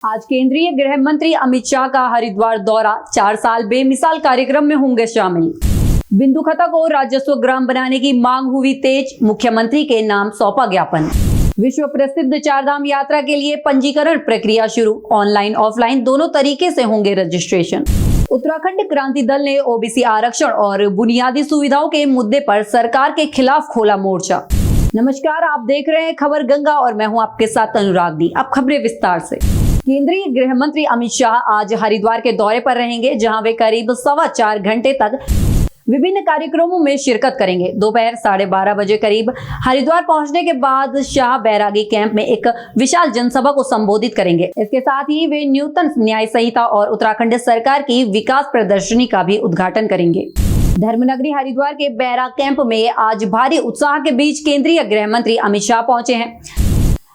आज केंद्रीय गृह मंत्री अमित शाह का हरिद्वार दौरा, 4 साल बेमिसाल कार्यक्रम में होंगे शामिल। बिंदुखता को राजस्व ग्राम बनाने की मांग हुई तेज, मुख्यमंत्री के नाम सौंपा ज्ञापन। विश्व प्रसिद्ध चारधाम यात्रा के लिए पंजीकरण प्रक्रिया शुरू, ऑनलाइन ऑफलाइन दोनों तरीके से होंगे रजिस्ट्रेशन। उत्तराखंड क्रांति दल ने ओबीसी आरक्षण और बुनियादी सुविधाओं के मुद्दे पर सरकार के खिलाफ खोला मोर्चा। नमस्कार, आप देख रहे हैं खबर गंगा और मैं हूं आपके साथ अनुरागनी। अब खबरें विस्तार से। केंद्रीय गृह मंत्री अमित शाह आज हरिद्वार के दौरे पर रहेंगे, जहां वे करीब 4.25 घंटे तक विभिन्न कार्यक्रमों में शिरकत करेंगे। दोपहर 12:30 बजे करीब हरिद्वार पहुंचने के बाद शाह बैरागी कैंप में एक विशाल जनसभा को संबोधित करेंगे। इसके साथ ही वे न्यूनतम न्याय संहिता और उत्तराखंड सरकार की विकास प्रदर्शनी का भी उद्घाटन करेंगे। धर्मनगरी हरिद्वार के बैरा कैंप में आज भारी उत्साह के बीच केंद्रीय गृह मंत्री अमित शाह पहुंचे हैं।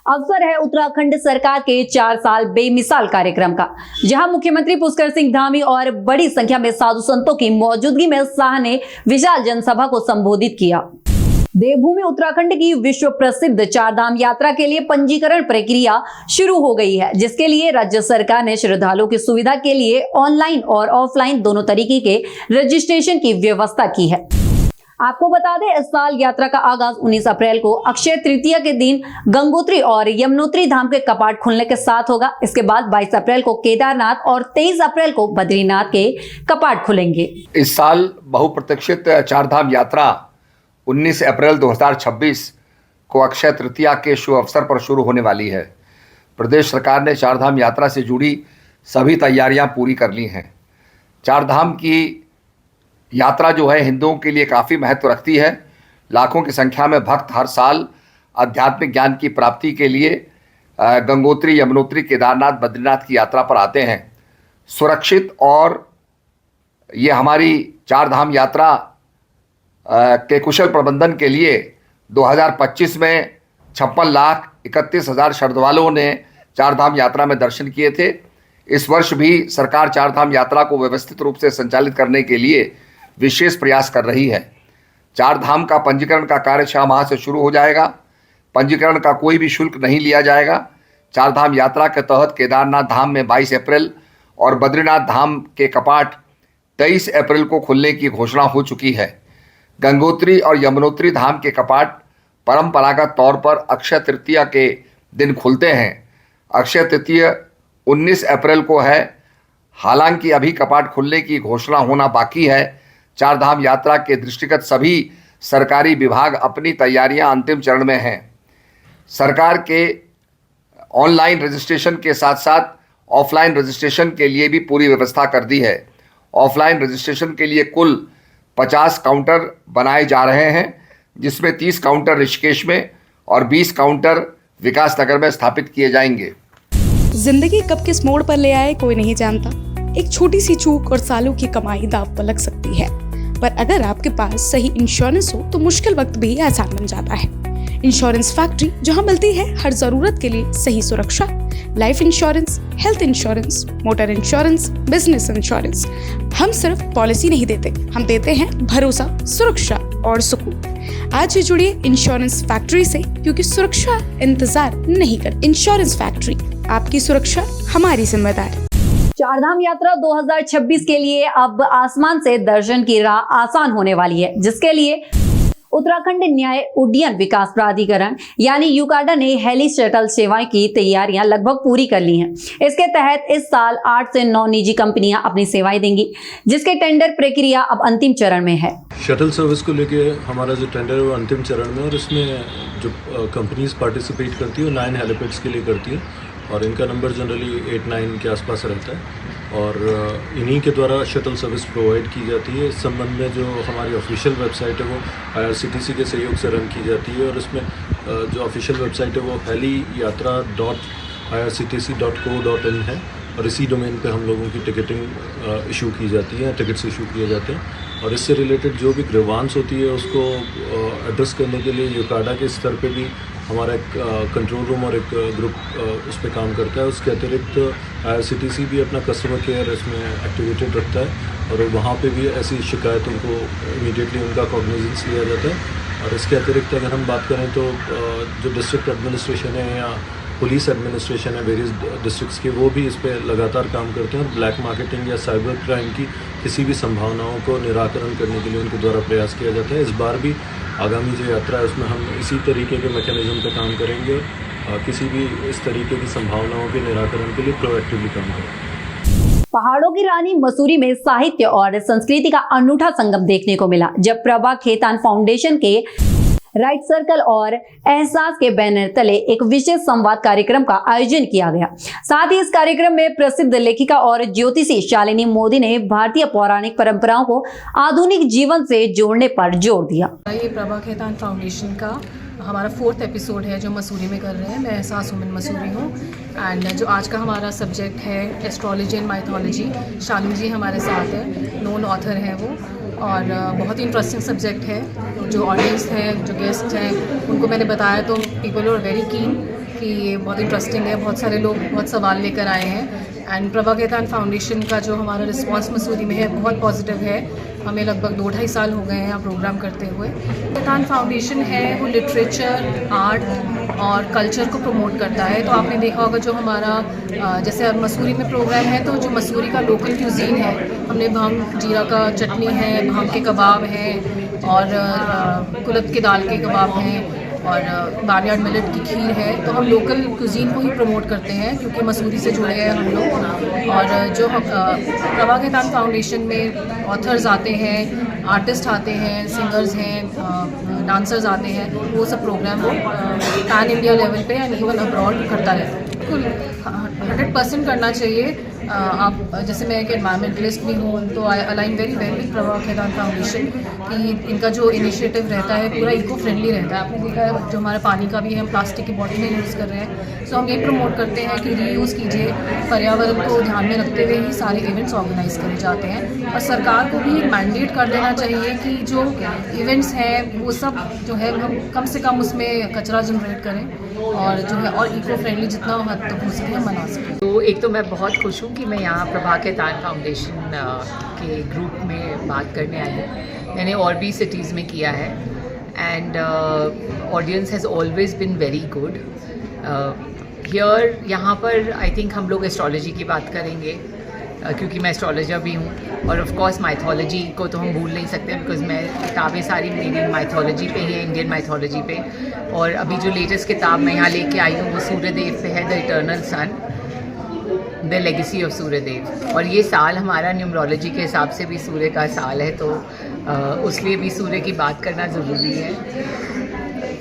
अवसर है उत्तराखंड सरकार के 4 साल बेमिसाल कार्यक्रम का, जहां मुख्यमंत्री पुष्कर सिंह धामी और बड़ी संख्या में साधु संतों की मौजूदगी में शाह ने विशाल जनसभा को संबोधित किया। देवभूमि उत्तराखंड की विश्व प्रसिद्ध चारधाम यात्रा के लिए पंजीकरण प्रक्रिया शुरू हो गई है, जिसके लिए राज्य सरकार ने श्रद्धालुओं की सुविधा के लिए ऑनलाइन और ऑफलाइन दोनों तरीके के रजिस्ट्रेशन की व्यवस्था की है। आपको बता दें, इस साल यात्रा का आगाज 19 अप्रैल को अक्षय तृतीया के दिन गंगोत्री और यमुनोत्री धाम के कपाट खुलने के साथ होगा। इसके बाद 22 अप्रैल को केदारनाथ और 23 अप्रैल को बद्रीनाथ के कपाट खुलेंगे। इस साल बहुप्रतीक्षित चारधाम यात्रा 19 अप्रैल 2026 को अक्षय तृतीया के शुभ अवसर पर शुरू होने वाली है। प्रदेश सरकार ने चारधाम यात्रा से जुड़ी सभी तैयारियां पूरी कर ली हैं। चारधाम की यात्रा जो है हिंदुओं के लिए काफ़ी महत्व रखती है। लाखों की संख्या में भक्त हर साल आध्यात्मिक ज्ञान की प्राप्ति के लिए गंगोत्री, यमुनोत्री, केदारनाथ, बद्रीनाथ की यात्रा पर आते हैं। सुरक्षित और ये हमारी चारधाम यात्रा के कुशल प्रबंधन के लिए 2025 में 56,31,000 श्रद्धालुओं ने चारधाम यात्रा में दर्शन किए थे। इस वर्ष भी सरकार चारधाम यात्रा को व्यवस्थित रूप से संचालित करने के लिए विशेष प्रयास कर रही है। चारधाम का पंजीकरण का कार्य 6 माह से शुरू हो जाएगा। पंजीकरण का कोई भी शुल्क नहीं लिया जाएगा। चारधाम यात्रा के तहत केदारनाथ धाम में 22 अप्रैल और बद्रीनाथ धाम के कपाट 23 अप्रैल को खुलने की घोषणा हो चुकी है। गंगोत्री और यमुनोत्री धाम के कपाट परंपरागत तौर पर अक्षय तृतीया के दिन खुलते हैं। अक्षय तृतीया 19 अप्रैल को है। हालांकि अभी कपाट खुलने की घोषणा होना बाकी है। चारधाम यात्रा के दृष्टिगत सभी सरकारी विभाग अपनी तैयारियां अंतिम चरण में हैं। सरकार के ऑनलाइन रजिस्ट्रेशन के साथ साथ ऑफलाइन रजिस्ट्रेशन के लिए भी पूरी व्यवस्था कर दी है। ऑफलाइन रजिस्ट्रेशन के लिए कुल 50 काउंटर बनाए जा रहे हैं, जिसमें 30 काउंटर ऋषिकेश में और 20 काउंटर विकास नगर में स्थापित किए जाएंगे। जिंदगी कब किस मोड़ पर ले आए कोई नहीं जानता। एक छोटी सी चूक और सालों की कमाई दांव पर लग सकती है, पर अगर आपके पास सही इंश्योरेंस हो तो मुश्किल वक्त भी आसान बन जाता है। इंश्योरेंस फैक्ट्री, जहां मिलती है हर जरूरत के लिए सही सुरक्षा। Life insurance, health insurance, motor insurance, business insurance. हम सिर्फ पॉलिसी नहीं देते, हम देते हैं भरोसा, सुरक्षा और सुकून। आज ही जुड़िए इंश्योरेंस फैक्ट्री से, क्योंकि सुरक्षा इंतजार नहीं कर। इंश्योरेंस फैक्ट्री, आपकी सुरक्षा हमारी जिम्मेदारी। चारधाम यात्रा 2026 के लिए अब आसमान से दर्शन की राह आसान होने वाली है, जिसके लिए उत्तराखंड न्याय उड्डयन विकास प्राधिकरण यानी यूकाडा ने हेली शटल सेवाएं की तैयारियां लगभग पूरी कर ली हैं। इसके तहत इस साल 8 से 9 निजी कंपनियां अपनी सेवाएं देंगी, जिसके टेंडर प्रक्रिया अब अंतिम चरण में है। शटल सर्विस को लेके हमारा जो टेंडर है वो अंतिम चरण में, और इसमें जो कंपनीज पार्टिसिपेट करती है वो 9 हेलीपैड्स के लिए करती है, और इनका नंबर जनरली 8-9 के आसपास रहता है, और इन्हीं के द्वारा शटल सर्विस प्रोवाइड की जाती है। इस संबंध में जो हमारी ऑफिशियल वेबसाइट है वो IRCTC के सहयोग से रन की जाती है, और इसमें जो ऑफिशियल वेबसाइट है वो heli-yatra.irctc.co.in है, और इसी डोमेन पे हम लोगों की टिकटिंग इशू की जाती है, टिकट्स इशू किए जाते हैं। और इससे रिलेटेड जो भी ग्रीवांस होती है उसको एड्रेस करने के लिए यूकाडा के स्तर पे भी हमारा एक कंट्रोल रूम और एक ग्रुप उस पर काम करता है। उसके अतिरिक्त IRCTC भी अपना कस्टमर केयर इसमें एक्टिवेटेड रखता है, और वहाँ पे भी ऐसी शिकायतों को इमीडिएटली उनका कॉग्निजेंस लिया जाता है। और इसके अतिरिक्त अगर हम बात करें तो जो डिस्ट्रिक्ट एडमिनिस्ट्रेशन है या पुलिस एडमिनिस्ट्रेशन है वेरियस डिस्ट्रिक्ट्स के, वो भी इस पर लगातार काम करते हैं और ब्लैक मार्केटिंग या साइबर क्राइम की किसी भी संभावनाओं को निराकरण करने के लिए उनके द्वारा प्रयास किया जाता है। इस बार भी आगामी जो यात्रा है उसमें हम इसी तरीके के मैकेनिज्म पर काम करेंगे, किसी भी इस तरीके की संभावनाओं के निराकरण के लिए प्रोएक्टिवली काम करेंगे। पहाड़ों की रानी मसूरी में साहित्य और संस्कृति का अनूठा संगम देखने को मिला, जब प्रभा खेतान फाउंडेशन के राइट सर्कल और एहसास के बैनर तले एक विशेष संवाद कार्यक्रम का आयोजन किया गया। साथ ही इस कार्यक्रम में प्रसिद्ध लेखिका और ज्योतिषी शालिनी मोदी ने भारतीय पौराणिक परंपराओं को आधुनिक जीवन से जोड़ने पर जोर दिया। ये प्रभा खेतान फाउंडेशन का हमारा 4th एपिसोड है जो मसूरी में कर रहे हैं। मैं एहसास वुमेन मसूरी हूँ एंड जो आज का हमारा सब्जेक्ट है एस्ट्रोलॉजी एंड माइथोलॉजी, शालिनी जी हमारे साथ है, नोन ऑथर हैं वो, और बहुत ही इंटरेस्टिंग सब्जेक्ट है। जो ऑडियंस है, जो गेस्ट हैं, उनको मैंने बताया तो पीपल आर वेरी कीन कि ये बहुत इंटरेस्टिंग है। बहुत सारे लोग बहुत सवाल लेकर आए हैं एंड प्रभा खेतान फाउंडेशन का जो हमारा रिस्पांस मसूरी में है बहुत पॉजिटिव है। हमें लगभग 2-2.5 साल हो गए हैं यहाँ प्रोग्राम करते हुए। खेतान फाउंडेशन है वो लिटरेचर, आर्ट और कल्चर को प्रमोट करता है। तो आपने देखा होगा जो हमारा जैसे मसूरी में प्रोग्राम है तो जो मसूरी का लोकल क्यूजीन है, हमने भांग जीरा का चटनी है, भांग के कबाब हैं और कुलत के दाल के कबाब हैं और बारयार्ड मिलेट की खीर है। तो हम लोकल कुजीन को ही प्रमोट करते हैं क्योंकि मसूरी से जुड़े हैं हम लोग। और जो प्रभा खेतान फाउंडेशन में ऑथर्स आते हैं, आर्टिस्ट आते हैं, सिंगर्स हैं, डांसर्स आते हैं, वो सब प्रोग्राम वो पैन इंडिया लेवल पे एंड इवन अब्रॉड करता रहता है। बिल्कुल 100% करना चाहिए। आप जैसे मैं एक एनवायरमेंटलिस्ट भी हूँ तो I align very well with Prabha Khaitan foundation कि इनका जो इनिशिएटिव रहता है पूरा इको फ्रेंडली रहता है। आपने देखा है जो हमारा पानी का भी है, हम प्लास्टिक की बॉटल नहीं यूज़ कर रहे हैं। सो हम ये प्रमोट करते हैं कि रीयूज़ कीजिए, पर्यावरण को ध्यान में रखते हुए ही सारे इवेंट्स ऑर्गेनाइज करे जाते हैं। और सरकार को भी एक मैंडेट कर देना चाहिए कि जो इवेंट्स हैं वो सब जो है हम कम से कम उसमें कचरा जनरेट करें और जो है और इको फ्रेंडली जितना हद तक हो सके हम मना सकें। तो एक तो मैं बहुत खुश हूँ कि मैं यहाँ प्रभा खेतान फाउंडेशन के ग्रुप में बात करने आई हूँ। मैंने और भी सिटीज़ में किया है and audience has always been very good here. यहाँ पर आई थिंक हम लोग एस्ट्रोलॉजी की बात करेंगे क्योंकि मैं एस्ट्रोलॉजर भी हूँ और ऑफ कोर्स माइथोलॉजी को तो हम भूल नहीं सकते बिकॉज मैं किताबें सारी मेरी माइथोलॉजी पे ही है, इंडियन माइथोलॉजी पे। और अभी जो लेटेस्ट किताब मैं यहाँ लेके आई हूँ वो सूर्यदेव पे है, the eternal sun, the legacy of Suryadev. और ये साल हमारा न्यूमरोलॉजी के हिसाब से भी सूर्य का साल है तो उसलिए भी सूर्य की बात करना ज़रूरी है।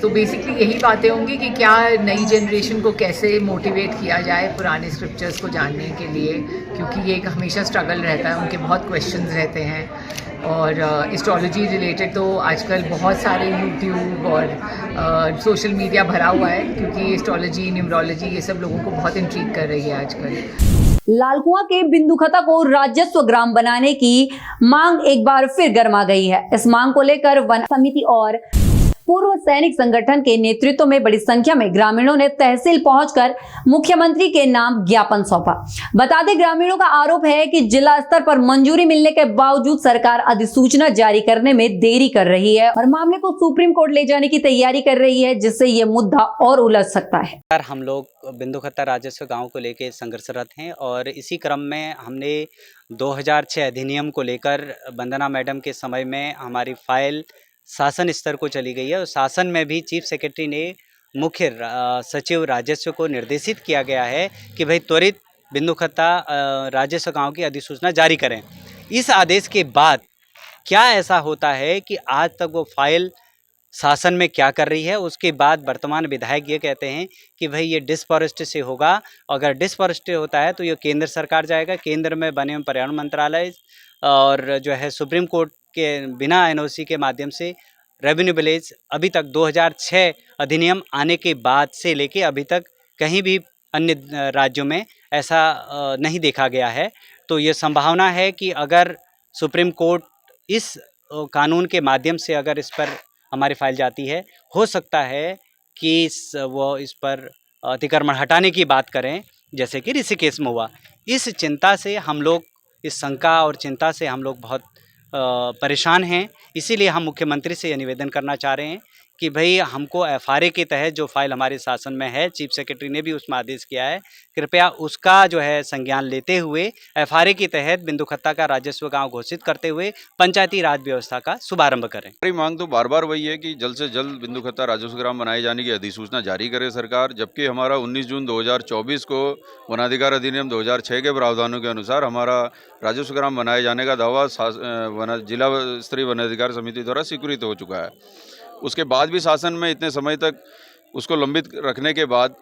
तो बेसिकली यही बातें होंगी कि क्या नई जनरेशन को कैसे मोटिवेट किया जाए पुराने स्क्रिप्चर्स को जानने के लिए, क्योंकि ये एक हमेशा स्ट्रगल रहता है, उनके बहुत क्वेश्चंस रहते हैं। और एस्ट्रोलॉजी रिलेटेड तो आजकल बहुत सारे यूट्यूब और सोशल मीडिया भरा हुआ है क्योंकि एस्ट्रोलॉजी, न्यूमरोलॉजी ये सब लोगों को बहुत इंट्रीग कर रही है आजकल। लालकुआं के बिंदुखता को राजस्व ग्राम बनाने की मांग एक बार फिर गर्मा गई है। इस मांग को लेकर वन समिति और पूर्व सैनिक संगठन के नेतृत्व में बड़ी संख्या में ग्रामीणों ने तहसील पहुंचकर मुख्यमंत्री के नाम ज्ञापन सौंपा। बता दें, ग्रामीणों का आरोप है कि जिला स्तर पर मंजूरी मिलने के बावजूद सरकार अधिसूचना जारी करने में देरी कर रही है और मामले को सुप्रीम कोर्ट ले जाने की तैयारी कर रही है, जिससे ये मुद्दा और उलझ सकता है। हम लोग बिंदुखत्ता राजस्व गांव को लेकर संघर्षरत हैं और इसी क्रम में हमने 2006 अधिनियम को लेकर वंदना मैडम के समय में हमारी फाइल शासन स्तर को चली गई है और शासन में भी चीफ सेक्रेटरी ने मुख्य सचिव राजस्व को निर्देशित किया गया है कि भाई त्वरित बिंदुखत्ता राजस्व गांव की अधिसूचना जारी करें। इस आदेश के बाद क्या ऐसा होता है कि आज तक वो फाइल शासन में क्या कर रही है, उसके बाद वर्तमान विधायक ये कहते हैं कि भाई ये डिसफॉरेस्ट से होगा। अगर डिसफॉरेस्ट होता है तो ये केंद्र सरकार जाएगा, केंद्र में बने पर्यावरण मंत्रालय और जो है सुप्रीम कोर्ट के बिना एनओसी के माध्यम से रेवेन्यू विलेज अभी तक 2006 अधिनियम आने के बाद से लेके अभी तक कहीं भी अन्य राज्यों में ऐसा नहीं देखा गया है। तो ये संभावना है कि अगर सुप्रीम कोर्ट इस कानून के माध्यम से अगर इस पर हमारी फाइल जाती है, हो सकता है कि वो इस पर अतिक्रमण हटाने की बात करें जैसे कि ऋषिकेश में हुआ। इस चिंता से हम लोग, इस शंका और चिंता से हम लोग बहुत परेशान हैं। इसीलिए हम मुख्यमंत्री से यह निवेदन करना चाह रहे हैं कि भाई हमको एफआरए के तहत जो फाइल हमारे शासन में है, चीफ सेक्रेटरी ने भी उसमें आदेश किया है, कृपया उसका जो है संज्ञान लेते हुए एफआरए के तहत बिंदुखत्ता का राजस्व गांव घोषित करते हुए पंचायती राज व्यवस्था का शुभारंभ करें। हमारी मांग तो बार बार वही है कि जल्द से जल्द बिंदुखत्ता राजस्व ग्राम बनाए जाने की अधिसूचना जारी करे सरकार, जबकि हमारा 19 जून 2024 को वनाधिकार अधिनियम 2006 के प्रावधानों के अनुसार हमारा राजस्व ग्राम बनाए जाने का दावा जिला स्तरीय वनाधिकार समिति द्वारा स्वीकृत हो चुका है। उसके बाद भी शासन में इतने समय तक उसको लंबित रखने के बाद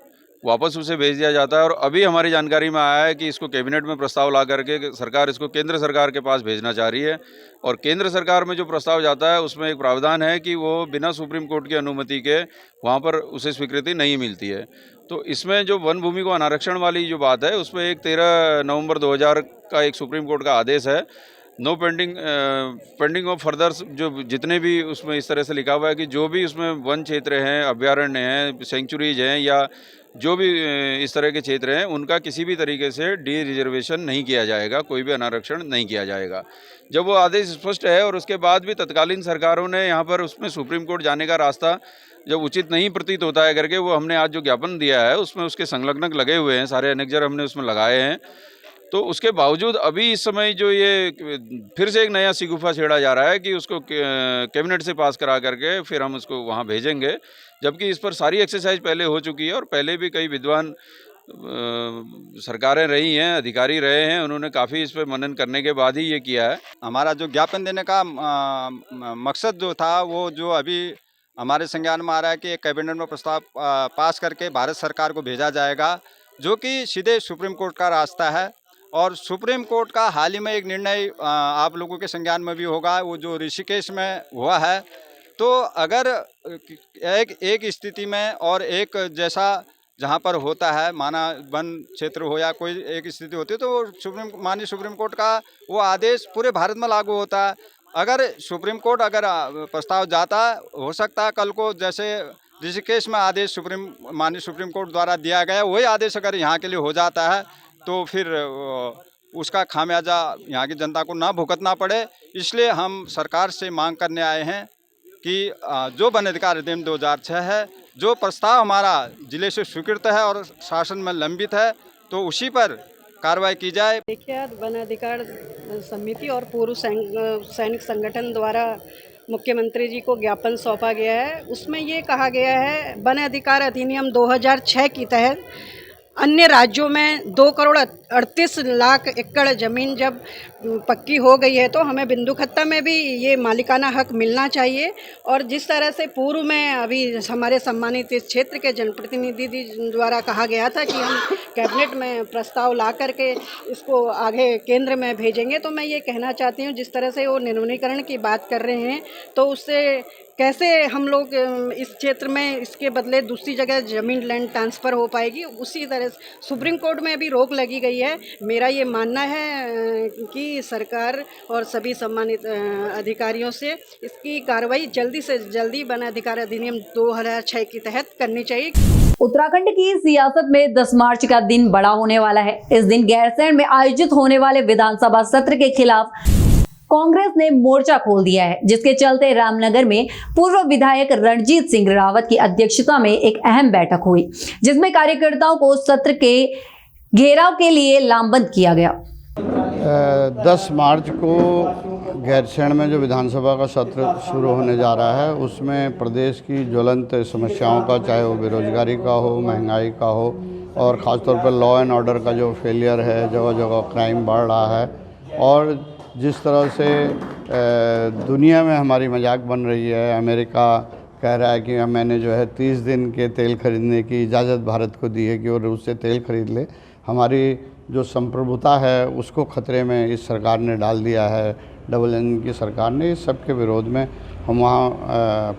वापस उसे भेज दिया जाता है, और अभी हमारी जानकारी में आया है कि इसको कैबिनेट में प्रस्ताव ला करके सरकार इसको केंद्र सरकार के पास भेजना चाह रही है, और केंद्र सरकार में जो प्रस्ताव जाता है उसमें एक प्रावधान है कि वो बिना सुप्रीम कोर्ट की अनुमति के वहाँ पर उसे स्वीकृति नहीं मिलती है। तो इसमें जो वन भूमि को अनारक्षण वाली जो बात है उसमें एक 13 नवंबर 2000 का एक सुप्रीम कोर्ट का आदेश है, नो पेंडिंग ऑफ फर्दर, जो जितने भी उसमें इस तरह से लिखा हुआ है कि जो भी उसमें वन क्षेत्र हैं, अभ्यारण्य हैं, सेंचुरीज हैं, या जो भी इस तरह के क्षेत्र हैं, उनका किसी भी तरीके से डी रिजर्वेशन नहीं किया जाएगा, कोई भी अनारक्षण नहीं किया जाएगा। जब वो आदेश स्पष्ट है और उसके बाद भी तत्कालीन सरकारों ने यहाँ पर उसमें सुप्रीम कोर्ट जाने का रास्ता जब उचित नहीं प्रतीत होता है करके, वो हमने आज जो ज्ञापन दिया है उसमें उसके संलग्नक लगे हुए हैं, सारे एनेक्जर हमने उसमें लगाए हैं। तो उसके बावजूद अभी इस समय जो ये फिर से एक नया शिगुफा छेड़ा जा रहा है कि उसको कैबिनेट से पास करा करके फिर हम उसको वहाँ भेजेंगे, जबकि इस पर सारी एक्सरसाइज पहले हो चुकी है और पहले भी कई विद्वान सरकारें रही हैं, अधिकारी रहे हैं, उन्होंने काफ़ी इस पर मनन करने के बाद ही ये किया है। हमारा जो ज्ञापन देने का मकसद जो था वो जो अभी हमारे संज्ञान में आ रहा है कि कैबिनेट में प्रस्ताव पास करके भारत सरकार को भेजा जाएगा, जो कि सीधे सुप्रीम कोर्ट का रास्ता है। और सुप्रीम कोर्ट का हाल ही में एक निर्णय आप लोगों के संज्ञान में भी होगा, वो जो ऋषिकेश में हुआ है। तो अगर एक स्थिति में और एक जैसा जहाँ पर होता है, माना वन क्षेत्र हो या कोई एक स्थिति होती है, तो माननीय सुप्रीम कोर्ट का वो आदेश पूरे भारत में लागू होता है। अगर सुप्रीम कोर्ट अगर प्रस्ताव जाता, हो सकता है कल को जैसे ऋषिकेश में आदेश माननीय सुप्रीम कोर्ट द्वारा दिया गया, वही आदेश अगर यहाँ के लिए हो जाता है तो फिर उसका खामियाजा यहाँ की जनता को ना भुगतना पड़े। इसलिए हम सरकार से मांग करने आए हैं कि जो वन अधिकार अधिनियम 2006 है, जो प्रस्ताव हमारा जिले से स्वीकृत है और शासन में लंबित है, तो उसी पर कार्रवाई की जाए। देखिए, वन अधिकार समिति और पूर्व सैनिक संगठन द्वारा मुख्यमंत्री जी को ज्ञापन सौंपा गया है। उसमें ये कहा गया है, वन अधिकार अधिनियम 2006 के तहत अन्य राज्यों में 2 करोड़ 38 लाख एकड़ ज़मीन जब पक्की हो गई है, तो हमें बिंदुखत्ता में भी ये मालिकाना हक मिलना चाहिए। और जिस तरह से पूर्व में अभी हमारे सम्मानित इस क्षेत्र के जनप्रतिनिधि द्वारा कहा गया था कि हम कैबिनेट में प्रस्ताव ला करके इसको आगे केंद्र में भेजेंगे, तो मैं ये कहना चाहती हूँ, जिस तरह से वो निर्वनीकरण की बात कर रहे हैं, तो उससे कैसे हम लोग इस क्षेत्र में इसके बदले दूसरी जगह ज़मीन लैंड ट्रांसफ़र हो पाएगी। उसी तरह सुप्रीम कोर्ट में भी रोक लगी गई है। मेरा ये मानना है कि सरकार और सभी सम्मानित अधिकारियों से इसकी कार्रवाई जल्दी से जल्दी वन अधिकार अधिनियम 2006 के तहत करनी चाहिए। उत्तराखंड की सियासत में 10 मार्च का दिन बड़ा होने वाला है। इस दिन गैरसैंण में आयोजित होने वाले विधानसभा सत्र के खिलाफ कांग्रेस ने मोर्चा खोल दिया है, जिसके चलते रामनगर में पूर्व विधायक रणजीत सिंह रावत की अध्यक्षता में एक अहम बैठक हुई, जिसमें कार्यकर्ताओं को सत्र के घेराव के लिए लामबंद किया गया। 10 मार्च को गैरसैंण में जो विधानसभा का सत्र शुरू होने जा रहा है, उसमें प्रदेश की ज्वलंत समस्याओं का, चाहे वो बेरोजगारी का हो, महंगाई का हो, और ख़ासतौर पर लॉ एंड ऑर्डर का जो फेलियर है, जगह जगह क्राइम बढ़ रहा है, और जिस तरह से दुनिया में हमारी मजाक बन रही है। अमेरिका कह रहा है कि मैंने जो है 30 दिन के तेल खरीदने की इजाज़त भारत को दी है कि वो रूस से तेल खरीद ले। हमारी जो संप्रभुता है उसको खतरे में इस सरकार ने डाल दिया है, डबल इंजन की सरकार ने। इस सब के विरोध में हम वहाँ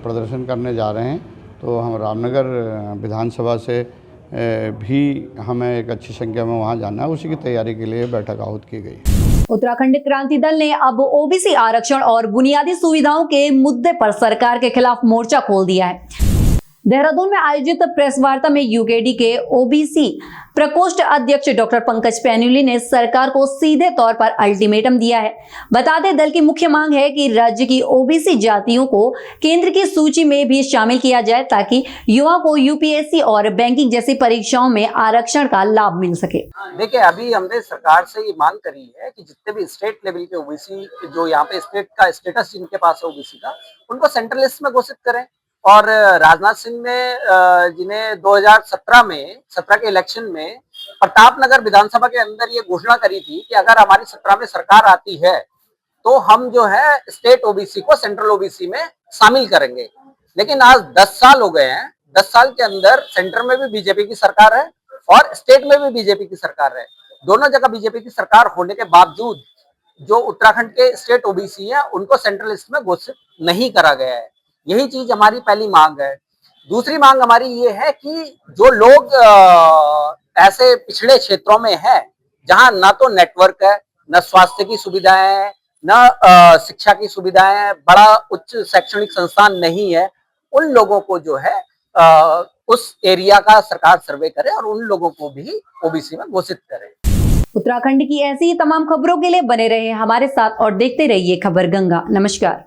प्रदर्शन करने जा रहे हैं। तो हम रामनगर विधानसभा से भी हमें एक अच्छी संख्या में वहाँ जाना है, उसी की तैयारी के लिए बैठक आहूत की गई। उत्तराखंड क्रांति दल ने अब ओबीसी आरक्षण और बुनियादी सुविधाओं के मुद्दे पर सरकार के खिलाफ मोर्चा खोल दिया है। देहरादून में आयोजित प्रेस वार्ता में यूकेडी के ओबीसी प्रकोष्ठ अध्यक्ष डॉक्टर पंकज पैन्यूली ने सरकार को सीधे तौर पर अल्टीमेटम दिया है। बता दें, दल की मुख्य मांग है कि राज्य की ओबीसी जातियों को केंद्र की सूची में भी शामिल किया जाए ताकि युवाओं को यूपीएससी और बैंकिंग जैसी परीक्षाओं में आरक्षण का लाभ मिल सके। देखिए, अभी हमने सरकार से ये मांग करी है कि जितने भी स्टेट लेवल के ओबीसी, जो यहाँ पे स्टेट का स्टेटस जिनके पास है ओबीसी का, उनको सेंट्रल लिस्ट में घोषित करें। और राजनाथ सिंह ने जिन्हें 2017 के इलेक्शन में प्रतापनगर विधानसभा के अंदर ये घोषणा करी थी कि अगर हमारी 17 में सरकार आती है तो हम जो है स्टेट ओबीसी को सेंट्रल ओबीसी में शामिल करेंगे। लेकिन आज 10 साल हो गए हैं। 10 साल के अंदर सेंटर में भी बीजेपी की सरकार है और स्टेट में भी बीजेपी की सरकार है। दोनों जगह बीजेपी की सरकार होने के बावजूद जो उत्तराखंड के स्टेट ओबीसी है उनको सेंट्रल लिस्ट में घोषित नहीं करा गया है। यही चीज हमारी पहली मांग है। दूसरी मांग हमारी ये है कि जो लोग ऐसे पिछड़े क्षेत्रों में हैं जहां ना तो नेटवर्क है, न स्वास्थ्य की सुविधाएं हैं, न शिक्षा की सुविधाएं हैं, बड़ा उच्च शैक्षणिक संस्थान नहीं है, उन लोगों को जो है उस एरिया का सरकार सर्वे करे और उन लोगों को भी ओबीसी में घोषित करे। उत्तराखंड की ऐसी ही तमाम खबरों के लिए बने रहे हमारे साथ और देखते रहिए खबर गंगा। नमस्कार।